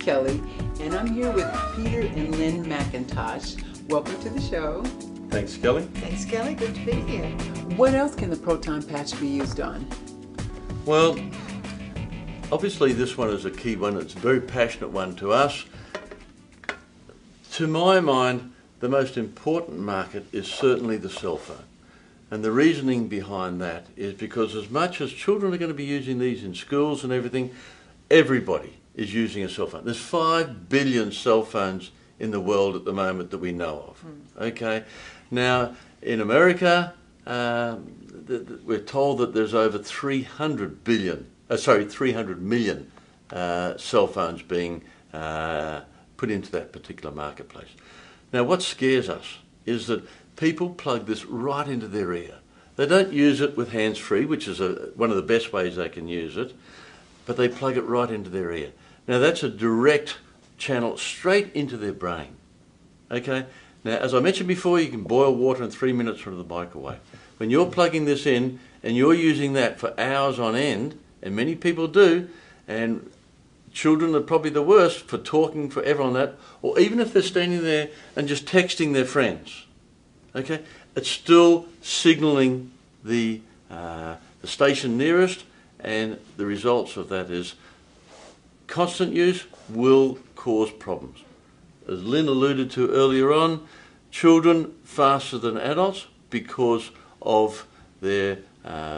Kelly, and I'm here with Peter and Lynn McIntosh. Welcome to the show. Thanks, Kelly. Thanks, Kelly. Good to be here. What else can the Proton patch be used on? Well, obviously this one is a key one. It's a very passionate one to us. To my mind, the most important market is certainly the cell phone. And the reasoning behind that is because as much as children are going to be using these in schools and everything, everybody is using a cell phone. There's 5 billion cell phones in the world at the moment that we know of. Okay, now in America, we're told that there's over 300 million cell phones being put into that particular marketplace. Now, what scares us is that people plug this right into their ear. They don't use it with hands-free, which is one of the best ways they can use it, but they plug it right into their ear. Now, that's a direct channel straight into their brain. Okay? Now, as I mentioned before, you can boil water in 3 minutes from the microwave. When you're plugging this in and you're using that for hours on end, and many people do, and children are probably the worst for talking forever on that, or even if they're standing there and just texting their friends. Okay, it's still signalling the station nearest, and the results of that is constant use will cause problems. As Lynn alluded to earlier on, children faster than adults because of their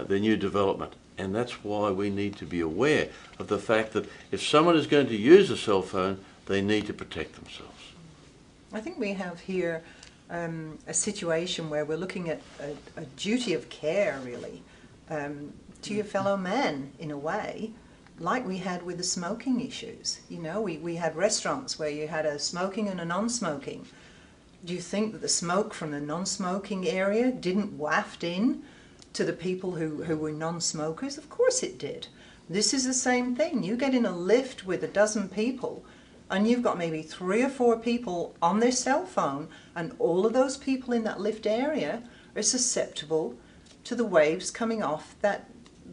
new development. And that's why we need to be aware of the fact that if someone is going to use a cell phone, they need to protect themselves. I think we have here a situation where we're looking at a duty of care, really, to your fellow man, in a way, like we had with the smoking issues. You know, we had restaurants where you had a smoking and a non-smoking. Do you think that the smoke from the non-smoking area didn't waft in to the people who were non-smokers? Of course it did. This is the same thing. You get in a lift with a dozen people and you've got maybe 3 or 4 people on their cell phone, and all of those people in that lift area are susceptible to the waves coming off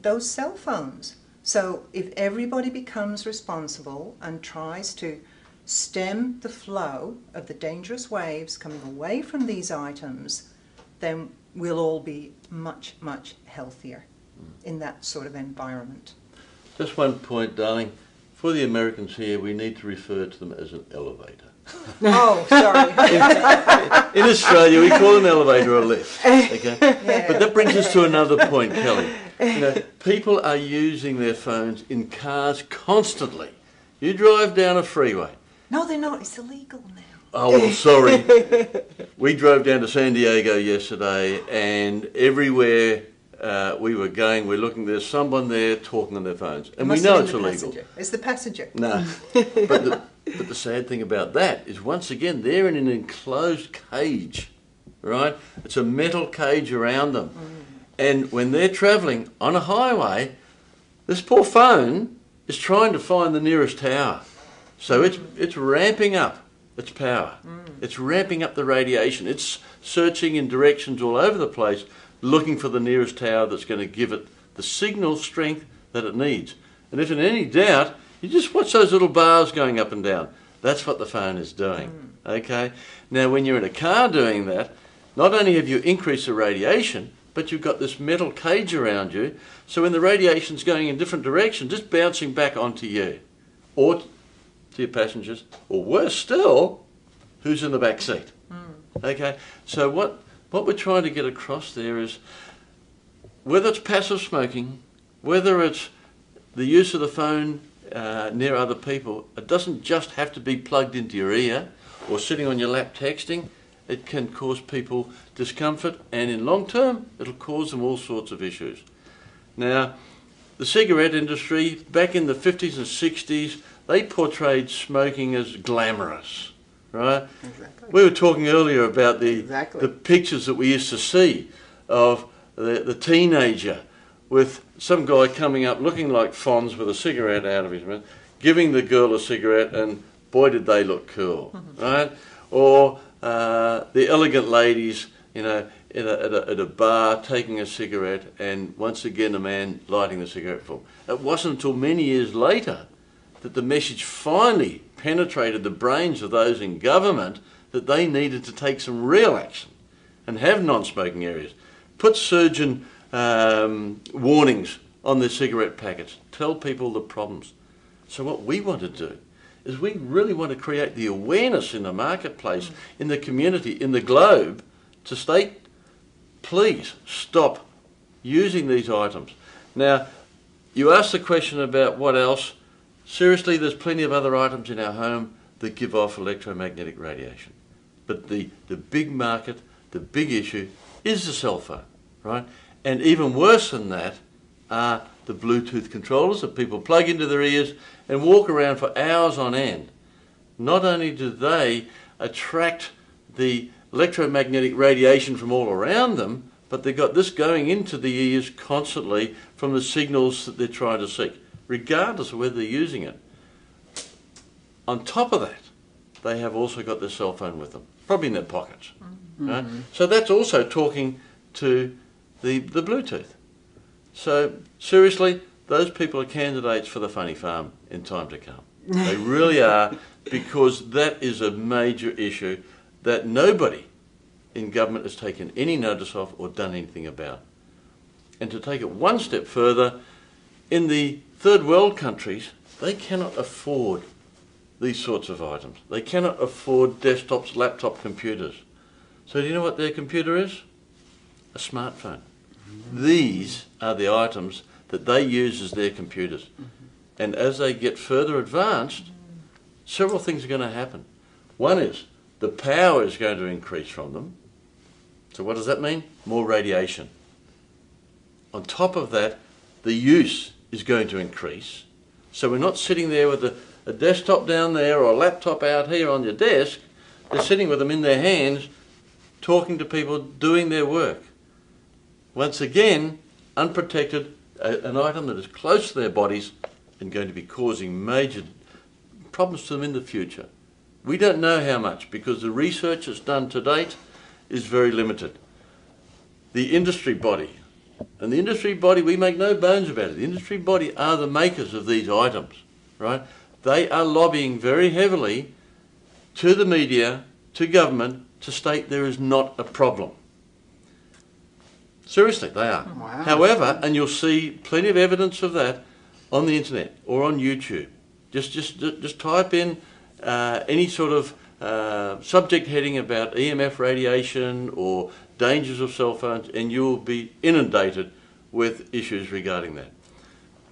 those cell phones. So if everybody becomes responsible and tries to stem the flow of the dangerous waves coming away from these items, then we'll all be much, much healthier in that sort of environment. Just one point, darling. For the Americans here, we need to refer to them as an elevator. Oh, sorry. In Australia, we call an elevator a lift. Okay? Yeah. But that brings us to another point, Kelly. You know, people are using their phones in cars constantly. You drive down a freeway. No, they're not. It's illegal now. Oh, well, sorry. We drove down to San Diego yesterday, and everywhere we were going, we're looking, there's someone there talking on their phones. And we know it's illegal. It's the passenger. No. But the sad thing about that is, once again, they're in an enclosed cage, right? It's a metal cage around them. And when they're travelling on a highway, this poor phone is trying to find the nearest tower. So it's ramping up its power. It's ramping up the radiation. It's searching in directions all over the place, looking for the nearest tower that's going to give it the signal strength that it needs. And if in any doubt, you just watch those little bars going up and down. That's what the phone is doing. Okay? Now, when you're in a car doing that, not only have you increased the radiation, but you've got this metal cage around you, so when the radiation's going in different directions, it's bouncing back onto you, or to your passengers, or worse still, who's in the back seat. Okay? So what we're trying to get across there is, whether it's passive smoking, whether it's the use of the phone near other people, it doesn't just have to be plugged into your ear or sitting on your lap texting. It can cause people discomfort, and in long term, it'll cause them all sorts of issues. Now, the cigarette industry, back in the 50s and 60s, they portrayed smoking as glamorous, right? Exactly. We were talking earlier about the pictures that we used to see of the teenager with some guy coming up looking like Fonz with a cigarette out of his mouth, giving the girl a cigarette, and boy did they look cool, right? Or the elegant ladies, you know, at a bar taking a cigarette, and once again a man lighting the cigarette for them. It wasn't until many years later that the message finally penetrated the brains of those in government that they needed to take some real action and have non-smoking areas. Put surgeon warnings on their cigarette packets. Tell people the problems. So what we want to do is we really want to create the awareness in the marketplace, in the community, in the globe, to state, please stop using these items. Now, you asked the question about what else. Seriously, there's plenty of other items in our home that give off electromagnetic radiation. But the big market, the big issue is the cell phone, right? And even worse than that are the Bluetooth controllers that people plug into their ears and walk around for hours on end. Not only do they attract the electromagnetic radiation from all around them, but they've got this going into the ears constantly from the signals that they're trying to seek, regardless of whether they're using it. On top of that, they have also got their cell phone with them, probably in their pockets. Right? So that's also talking to the Bluetooth. So seriously, those people are candidates for the funny farm in time to come. They really are, because that is a major issue that nobody in government has taken any notice of or done anything about. And to take it one step further, in the third world countries, they cannot afford these sorts of items. They cannot afford desktops, laptop computers. So do you know what their computer is? A smartphone. These are the items that they use as their computers. And as they get further advanced, several things are going to happen. One is the power is going to increase from them. So what does that mean? More radiation. On top of that, the use is going to increase. So we're not sitting there with a desktop down there or a laptop out here on your desk. They're sitting with them in their hands, talking to people, doing their work. Once again, unprotected, an item that is close to their bodies and going to be causing major problems to them in the future. We don't know how much, because the research that's done to date is very limited. The industry body, and the industry body, we make no bones about it, the industry body are the makers of these items, right? They are lobbying very heavily to the media, to government, to state there is not a problem. Seriously, they are. Wow. However, and you'll see plenty of evidence of that on the internet or on YouTube. Just type in any sort of subject heading about EMF radiation or dangers of cell phones, and you'll be inundated with issues regarding that.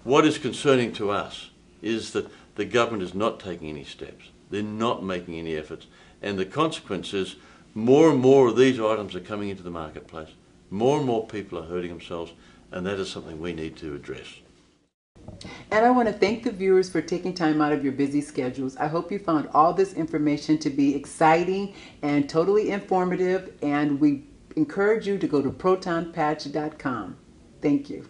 What is concerning to us is that the government is not taking any steps. They're not making any efforts. And the consequence is more and more of these items are coming into the marketplace. More and more people are hurting themselves, and that is something we need to address. And I want to thank the viewers for taking time out of your busy schedules. I hope you found all this information to be exciting and totally informative, and we encourage you to go to protonpatch.com. Thank you.